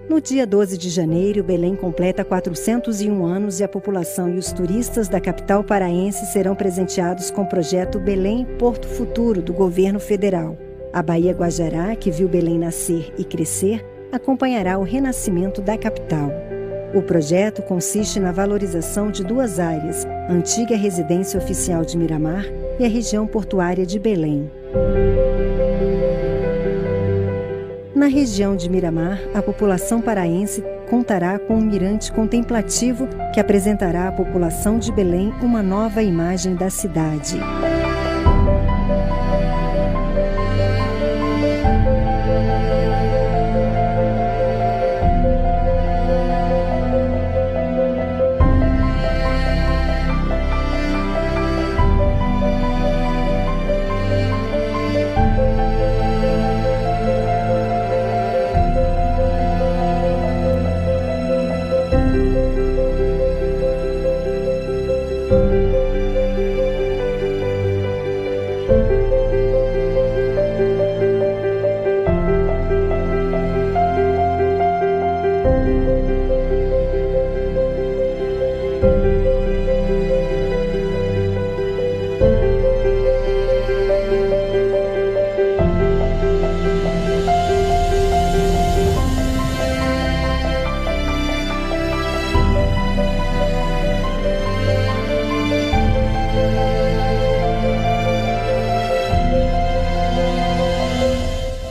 No dia 12 de janeiro, Belém completa 401 anos e a população e os turistas da capital paraense serão presenteados com o projeto Belém Porto Futuro do governo federal. A Baía Guajará, que viu Belém nascer e crescer, acompanhará o renascimento da capital. O projeto consiste na valorização de duas áreas, a antiga residência oficial de Miramar e a região portuária de Belém. Na região de Miramar, a população paraense contará com um mirante contemplativo que apresentará à população de Belém uma nova imagem da cidade.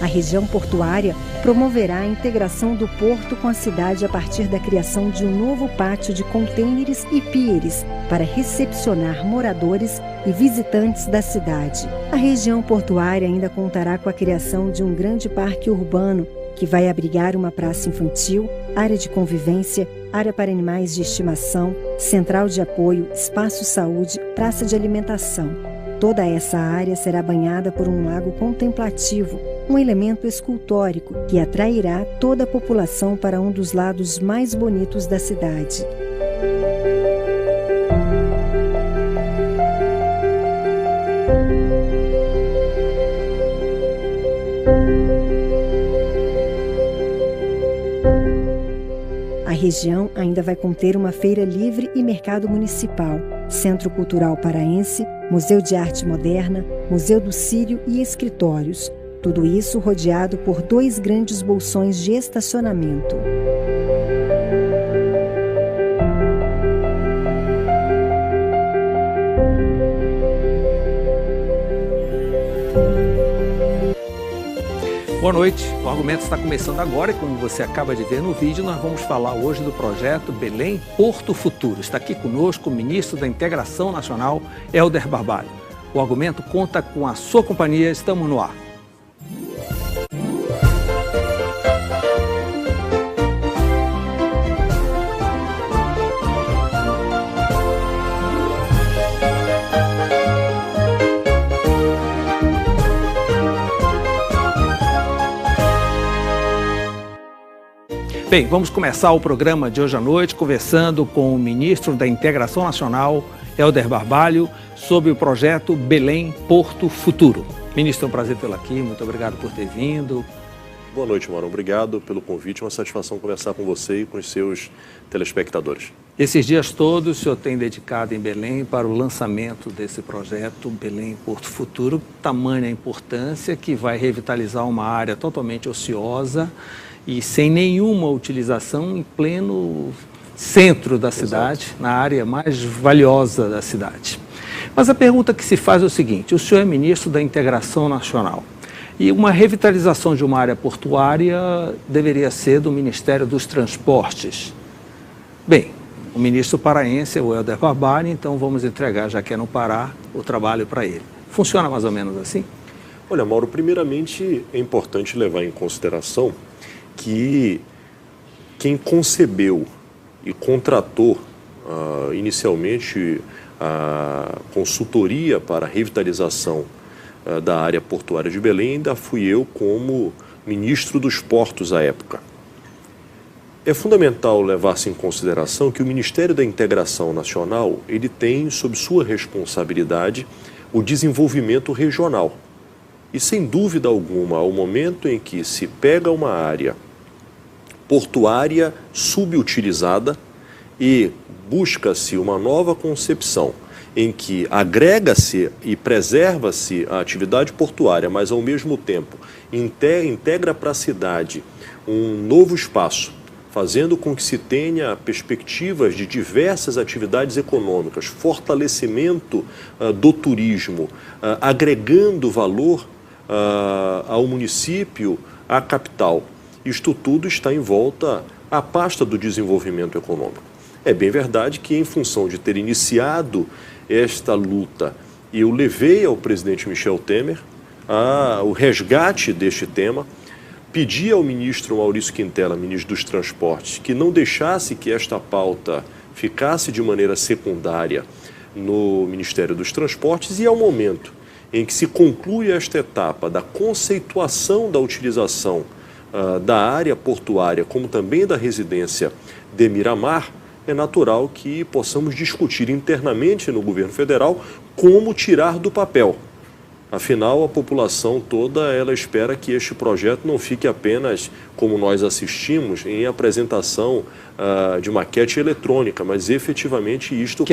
A região portuária promoverá a integração do porto com a cidade a partir da criação de um novo pátio de contêineres e píeres para recepcionar moradores e visitantes da cidade. A região portuária ainda contará com a criação de um grande parque urbano que vai abrigar uma praça infantil, área de convivência, área para animais de estimação, central de apoio, espaço saúde, praça de alimentação. Toda essa área será banhada por um lago contemplativo, um elemento escultórico que atrairá toda a população para um dos lados mais bonitos da cidade. A região ainda vai conter uma feira livre e mercado municipal, Centro Cultural Paraense, Museu de Arte Moderna, Museu do Sírio e escritórios. Tudo isso rodeado por 2 grandes bolsões de estacionamento. Boa noite, o Argumento está começando agora e como você acaba de ver no vídeo, nós vamos falar hoje do projeto Belém Porto Futuro. Está aqui conosco o ministro da Integração Nacional, Helder Barbalho. O Argumento conta com a sua companhia, estamos no ar. Bem, vamos começar o programa de hoje à noite conversando com o ministro da Integração Nacional, Helder Barbalho, sobre o projeto Belém Porto Futuro. Ministro, é um prazer tê-lo aqui, muito obrigado por ter vindo. Boa noite, Mauro. Obrigado pelo convite, é uma satisfação conversar com você e com os seus telespectadores. Esses dias todos o senhor tem dedicado em Belém para o lançamento desse projeto Belém Porto Futuro, tamanha importância que vai revitalizar uma área totalmente ociosa e sem nenhuma utilização em pleno centro da cidade, na área mais valiosa da cidade. Mas a pergunta que se faz é o seguinte, o senhor é ministro da Integração Nacional e uma revitalização de uma área portuária deveria ser do Ministério dos Transportes. Bem, o ministro paraense é o Helder Barbalho, então vamos entregar, já que é no Pará, o trabalho para ele. Funciona mais ou menos assim? Olha, Mauro, primeiramente é importante levar em consideração que quem concebeu e contratou inicialmente a consultoria para a revitalização da área portuária de Belém ainda fui eu como ministro dos portos à época. É fundamental levar-se em consideração que o Ministério da Integração Nacional, ele tem sob sua responsabilidade o desenvolvimento regional. E sem dúvida alguma, ao momento em que se pega uma área portuária subutilizada e busca-se uma nova concepção em que agrega-se e preserva-se a atividade portuária, mas ao mesmo tempo integra para a cidade um novo espaço, fazendo com que se tenha perspectivas de diversas atividades econômicas, fortalecimento do turismo, agregando valor ao município, à capital. Isto tudo está em volta à pasta do desenvolvimento econômico. É bem verdade que, em função de ter iniciado esta luta, eu levei ao presidente Michel Temer o resgate deste tema, pedi ao ministro Maurício Quintela, ministro dos Transportes, que não deixasse que esta pauta ficasse de maneira secundária no Ministério dos Transportes, e ao momento em que se conclui esta etapa da conceituação da utilização da área portuária, como também da residência de Miramar, é natural que possamos discutir internamente no governo federal como tirar do papel. Afinal, a população toda ela espera que este projeto não fique apenas, como nós assistimos, em apresentação de maquete eletrônica, mas efetivamente isto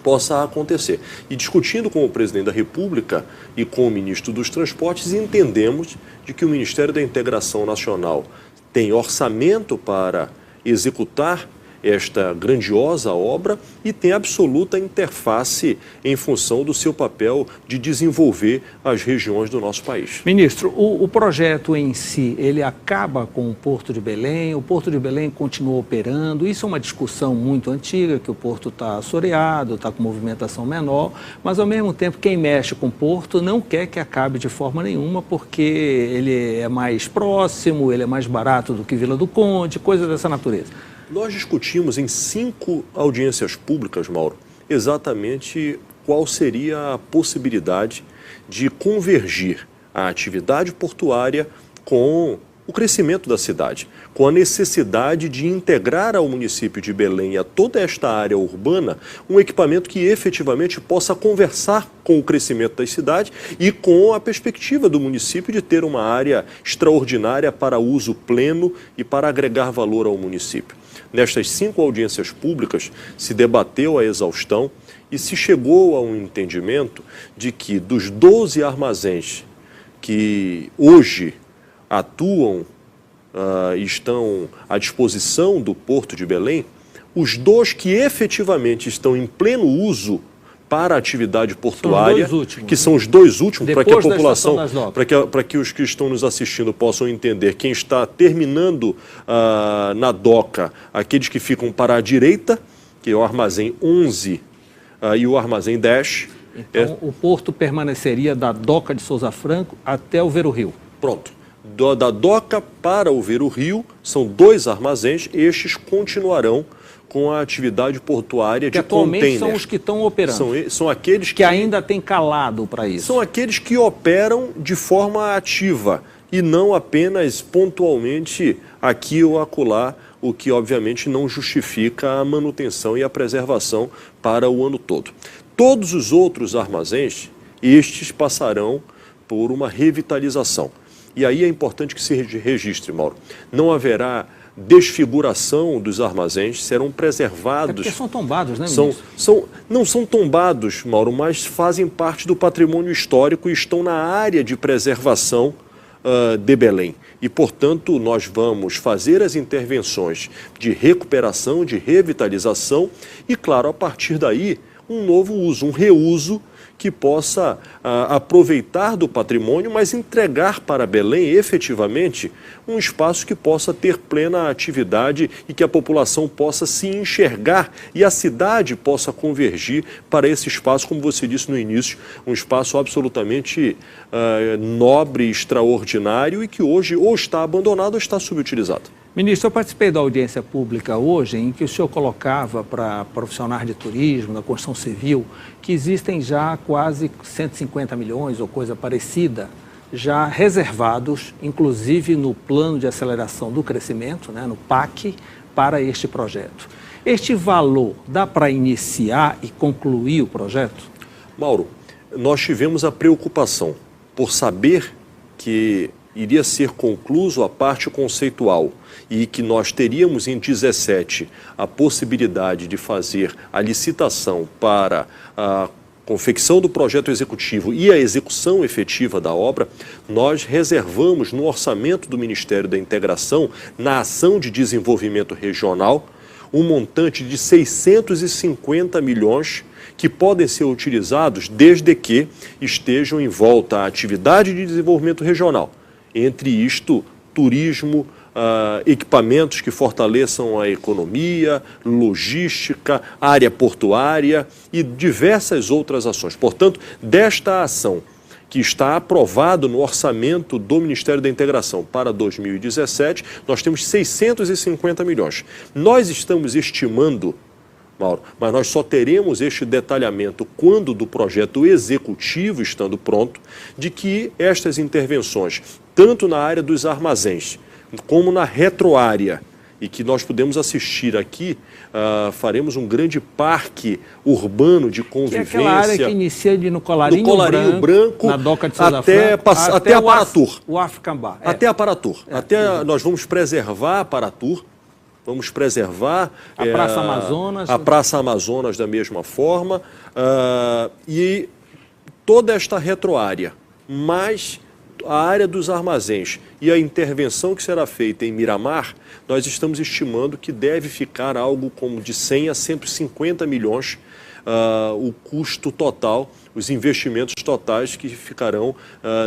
possa acontecer. E discutindo com o presidente da República e com o ministro dos Transportes, entendemos de que o Ministério da Integração Nacional tem orçamento para executar esta grandiosa obra e tem absoluta interface em função do seu papel de desenvolver as regiões do nosso país. Ministro, o projeto em si, ele acaba com o Porto de Belém, o Porto de Belém continua operando, isso é uma discussão muito antiga, que o Porto está assoreado, está com movimentação menor, mas ao mesmo tempo quem mexe com o Porto não quer que acabe de forma nenhuma, porque ele é mais próximo, ele é mais barato do que Vila do Conde, coisa dessa natureza. Nós discutimos em 5 audiências públicas, Mauro, exatamente qual seria a possibilidade de convergir a atividade portuária com o crescimento da cidade, com a necessidade de integrar ao município de Belém e a toda esta área urbana um equipamento que efetivamente possa conversar com o crescimento da cidade e com a perspectiva do município de ter uma área extraordinária para uso pleno e para agregar valor ao município. Nestas 5 audiências públicas se debateu a exaustão e se chegou a um entendimento de que dos 12 armazéns que hoje atuam e estão à disposição do Porto de Belém, os 2 que efetivamente estão em pleno uso para a atividade portuária, que são os 2 últimos, para que a população, para que os que estão nos assistindo possam entender, quem está terminando na doca, aqueles que ficam para a direita, que é o armazém 11 e o armazém 10. Então, o porto permaneceria da doca de Souza Franco até o Ver o Rio. Pronto. Da doca para o Ver o Rio, são 2 armazéns, estes continuarão com a atividade portuária de container. Atualmente são os que estão operando. São aqueles que ainda tem calado para isso. São aqueles que operam de forma ativa e não apenas pontualmente aqui ou acolá, o que obviamente não justifica a manutenção e a preservação para o ano todo. Todos os outros armazéns, estes passarão por uma revitalização. E aí é importante que se registre, Mauro. Não haverá desfiguração dos armazéns, serão preservados. Porque são tombados, né, ministro? Não são tombados, Mauro, mas fazem parte do patrimônio histórico e estão na área de preservação de Belém. E, portanto, nós vamos fazer as intervenções de recuperação, de revitalização e, claro, a partir daí, um novo uso, um reuso que possa aproveitar do patrimônio, mas entregar para Belém, efetivamente, um espaço que possa ter plena atividade e que a população possa se enxergar e a cidade possa convergir para esse espaço, como você disse no início, um espaço absolutamente nobre, extraordinário e que hoje ou está abandonado ou está subutilizado. Ministro, eu participei da audiência pública hoje em que o senhor colocava para profissionais de turismo, da construção civil, que existem já quase 150 milhões ou coisa parecida já reservados, inclusive no Plano de Aceleração do Crescimento, né, no PAC, para este projeto. Este valor dá para iniciar e concluir o projeto? Mauro, nós tivemos a preocupação por saber que iria ser concluso a parte conceitual e que nós teríamos em 2017 a possibilidade de fazer a licitação para a confecção do projeto executivo e a execução efetiva da obra, nós reservamos no orçamento do Ministério da Integração, na ação de desenvolvimento regional, um montante de 650 milhões que podem ser utilizados desde que estejam em volta a atividade de desenvolvimento regional. Entre isto, turismo, equipamentos que fortaleçam a economia, logística, área portuária e diversas outras ações. Portanto, desta ação que está aprovado no orçamento do Ministério da Integração para 2017, nós temos 650 milhões. Nós estamos estimando, Mauro, mas nós só teremos este detalhamento quando do projeto executivo estando pronto, de que estas intervenções, tanto na área dos armazéns, como na retroárea, e que nós podemos assistir aqui, faremos um grande parque urbano de convivência. Que é aquela área que inicia no Colarinho Branco na Doca de Souza até a Paratur. O African Bar. Até a Paratur. Nós vamos preservar a Paratur, vamos preservar a Praça Amazonas. A Praça Amazonas da mesma forma, e toda esta retroárea, mais a área dos armazéns e a intervenção que será feita em Miramar, nós estamos estimando que deve ficar algo como de 100 a 150 milhões o custo total, os investimentos totais que ficarão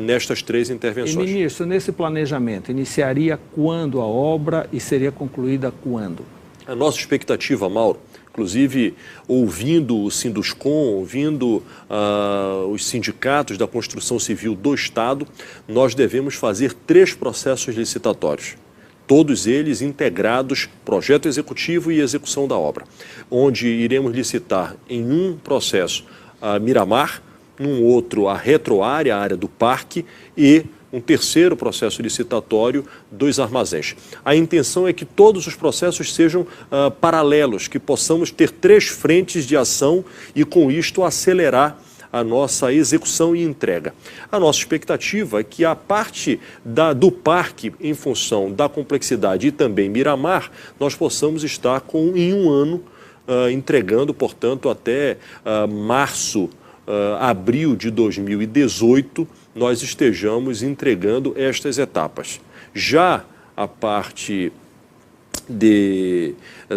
nestas três intervenções. E, ministro, nesse planejamento, iniciaria quando a obra e seria concluída quando? A nossa expectativa, Mauro, inclusive ouvindo o Sinduscom, ouvindo os sindicatos da construção civil do Estado, nós devemos fazer 3 processos licitatórios. Todos eles integrados, projeto executivo e execução da obra, onde iremos licitar em um processo a Miramar, num outro a retroárea, a área do parque, e um terceiro processo licitatório dos armazéns. A intenção é que todos os processos sejam paralelos, que possamos ter 3 frentes de ação e, com isto, acelerar a nossa execução e entrega. A nossa expectativa é que a parte do parque, em função da complexidade e também Miramar, nós possamos estar em um ano entregando, portanto, até abril de 2018, nós estejamos entregando estas etapas. Já a parte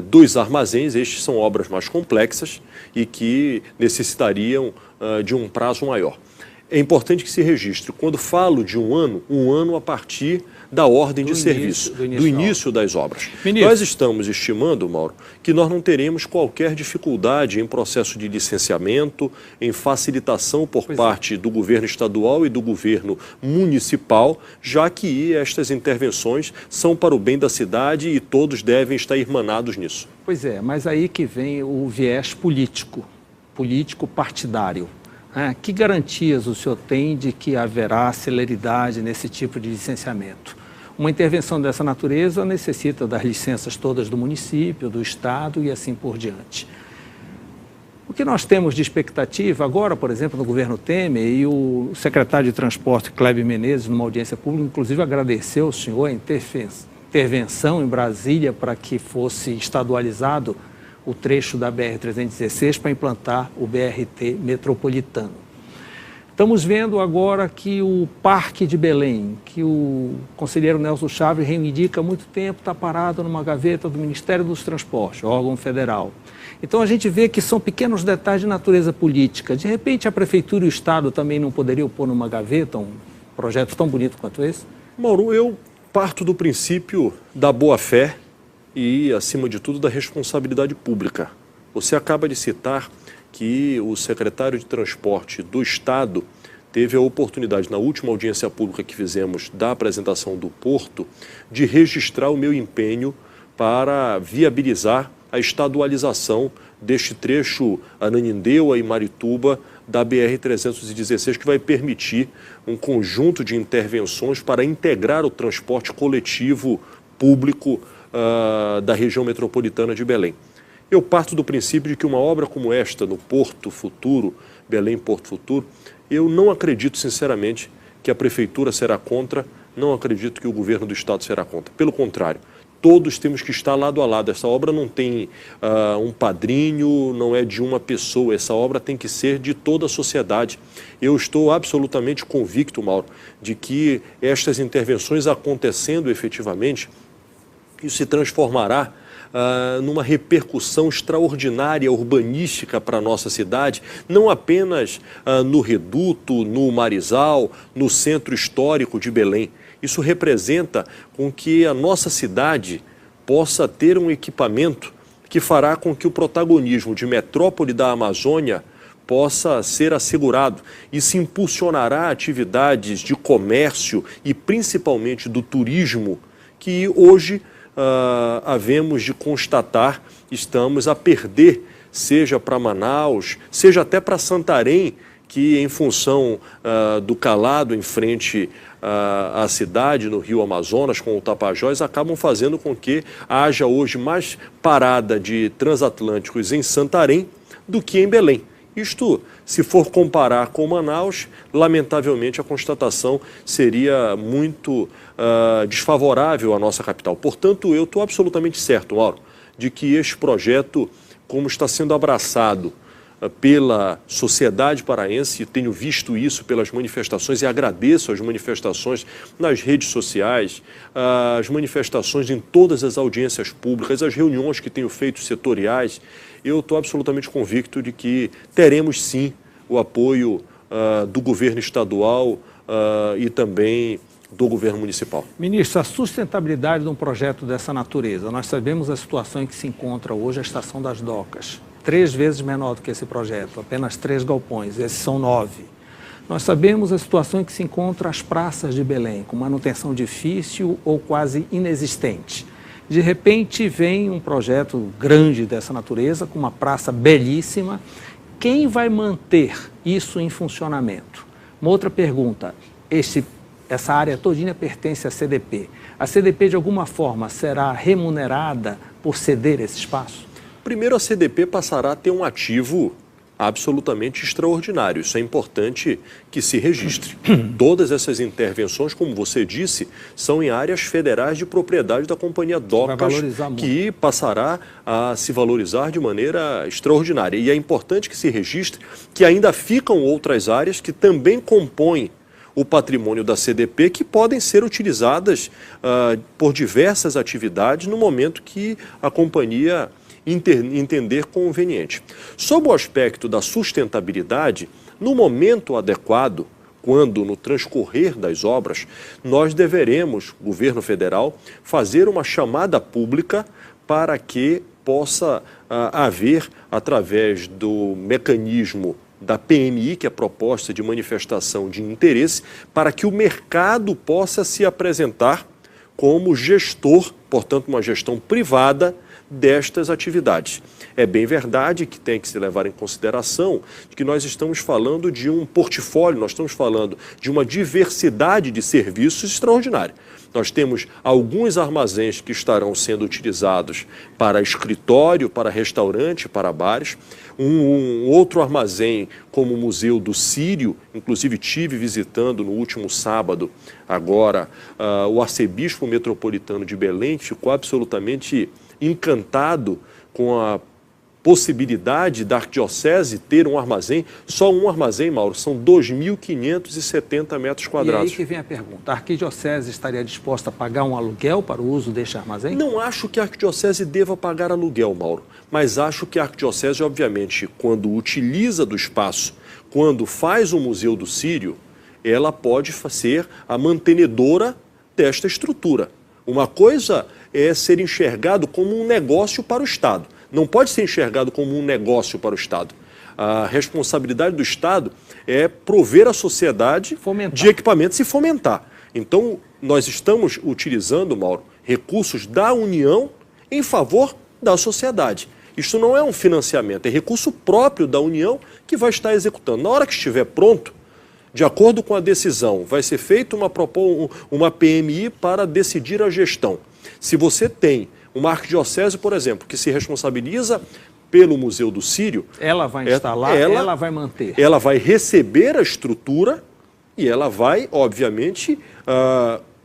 dos armazéns, estes são obras mais complexas e que necessitariam de um prazo maior. É importante que se registre, quando falo de um ano a partir da ordem de serviço, do início das obras. Ministro. Nós estamos estimando, Mauro, que nós não teremos qualquer dificuldade em processo de licenciamento, em facilitação por parte do governo estadual e do governo municipal, já que estas intervenções são para o bem da cidade e todos devem estar irmanados nisso. Pois é, mas aí que vem o viés político partidário. Que garantias o senhor tem de que haverá celeridade nesse tipo de licenciamento? Uma intervenção dessa natureza necessita das licenças todas do município, do Estado e assim por diante. O que nós temos de expectativa agora, por exemplo, no governo Temer, e o secretário de Transporte, Cléber Menezes, numa audiência pública, inclusive agradeceu ao senhor a intervenção em Brasília para que fosse estadualizado o trecho da BR-316 para implantar o BRT metropolitano. Estamos vendo agora que o Parque de Belém, que o conselheiro Nelson Chaves reivindica há muito tempo, está parado numa gaveta do Ministério dos Transportes, órgão federal. Então a gente vê que são pequenos detalhes de natureza política. De repente a Prefeitura e o Estado também não poderiam pôr numa gaveta um projeto tão bonito quanto esse? Mauro, eu parto do princípio da boa-fé e, acima de tudo, da responsabilidade pública. Você acaba de citar que o secretário de Transporte do Estado teve a oportunidade, na última audiência pública que fizemos da apresentação do Porto, de registrar o meu empenho para viabilizar a estadualização deste trecho Ananindeua e Marituba da BR-316, que vai permitir um conjunto de intervenções para integrar o transporte coletivo público da região metropolitana de Belém. Eu parto do princípio de que uma obra como esta, no Porto Futuro, Belém Porto Futuro, eu não acredito sinceramente que a Prefeitura será contra, não acredito que o Governo do Estado será contra. Pelo contrário, todos temos que estar lado a lado. Essa obra não tem um padrinho, não é de uma pessoa, essa obra tem que ser de toda a sociedade. Eu estou absolutamente convicto, Mauro, de que estas intervenções acontecendo efetivamente, isso se transformará numa repercussão extraordinária urbanística para a nossa cidade, não apenas no Reduto, no Marizal, no centro histórico de Belém. Isso representa com que a nossa cidade possa ter um equipamento que fará com que o protagonismo de metrópole da Amazônia possa ser assegurado e se impulsionará atividades de comércio e principalmente do turismo que hoje havemos de constatar, estamos a perder, seja para Manaus, seja até para Santarém, que em função do calado em frente à cidade, no Rio Amazonas, com o Tapajós, acabam fazendo com que haja hoje mais parada de transatlânticos em Santarém do que em Belém. Isto, se for comparar com Manaus, lamentavelmente a constatação seria muito desfavorável à nossa capital. Portanto, eu estou absolutamente certo, Mauro, de que este projeto, como está sendo abraçado pela sociedade paraense, tenho visto isso pelas manifestações e agradeço as manifestações nas redes sociais, as manifestações em todas as audiências públicas, as reuniões que tenho feito setoriais. Eu estou absolutamente convicto de que teremos sim o apoio do governo estadual e também do governo municipal. Ministro, a sustentabilidade de um projeto dessa natureza, nós sabemos a situação em que se encontra hoje a Estação das Docas, 3 vezes menor do que esse projeto, apenas 3 galpões, esses são 9. Nós sabemos a situação em que se encontra as praças de Belém, com manutenção difícil ou quase inexistente. De repente vem um projeto grande dessa natureza, com uma praça belíssima. Quem vai manter isso em funcionamento? Uma outra pergunta, essa área todinha pertence à CDP. A CDP, de alguma forma, será remunerada por ceder esse espaço? Primeiro, a CDP passará a ter um ativo absolutamente extraordinário. Isso é importante que se registre. Todas essas intervenções, como você disse, são em áreas federais de propriedade da Companhia Docas, que passará a se valorizar de maneira extraordinária. E é importante que se registre que ainda ficam outras áreas que também compõem o patrimônio da CDP, que podem ser utilizadas por diversas atividades no momento que a companhia entender conveniente. Sob o aspecto da sustentabilidade, no momento adequado, quando no transcorrer das obras, nós deveremos, governo federal, fazer uma chamada pública para que possa haver, através do mecanismo da PMI, que é a proposta de manifestação de interesse, para que o mercado possa se apresentar como gestor, portanto, uma gestão privada destas atividades. É bem verdade que tem que se levar em consideração que nós estamos falando de um portfólio, nós estamos falando de uma diversidade de serviços extraordinária. Nós temos alguns armazéns que estarão sendo utilizados para escritório, para restaurante, para bares. Um outro armazém como o Museu do Sírio, inclusive tive visitando no último sábado, agora, o arcebispo metropolitano de Belém, ficou absolutamente encantado com a possibilidade da arquidiocese ter um armazém, só um armazém, Mauro, são 2.570 metros quadrados. E aí que vem a pergunta, a arquidiocese estaria disposta a pagar um aluguel para o uso deste armazém? Não acho que a arquidiocese deva pagar aluguel, Mauro, mas acho que a arquidiocese, obviamente, quando utiliza do espaço, quando faz o Museu do Sírio, ela pode ser a mantenedora desta estrutura. Uma coisa é ser enxergado como um negócio para o Estado. Não pode ser enxergado como um negócio para o Estado. A responsabilidade do Estado é prover a sociedade de equipamentos e fomentar. Então, nós estamos utilizando, Mauro, recursos da União em favor da sociedade. Isso não é um financiamento, é recurso próprio da União que vai estar executando. Na hora que estiver pronto, de acordo com a decisão, vai ser feita uma PMI para decidir a gestão. Se você tem uma arquidiocese, por exemplo, que se responsabiliza pelo Museu do Sírio... Ela vai instalar, ela vai manter. Ela vai receber a estrutura e ela vai, obviamente,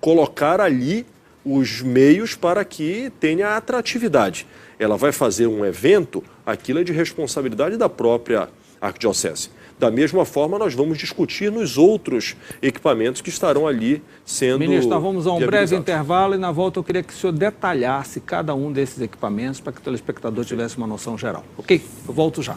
colocar ali os meios para que tenha atratividade. Ela vai fazer um evento, aquilo é de responsabilidade da própria arquidiocese. Da mesma forma, nós vamos discutir nos outros equipamentos que estarão ali sendo... Ministro, nós vamos a um breve intervalo e na volta eu queria que o senhor detalhasse cada um desses equipamentos para que o telespectador tivesse uma noção geral. Ok? Eu volto já.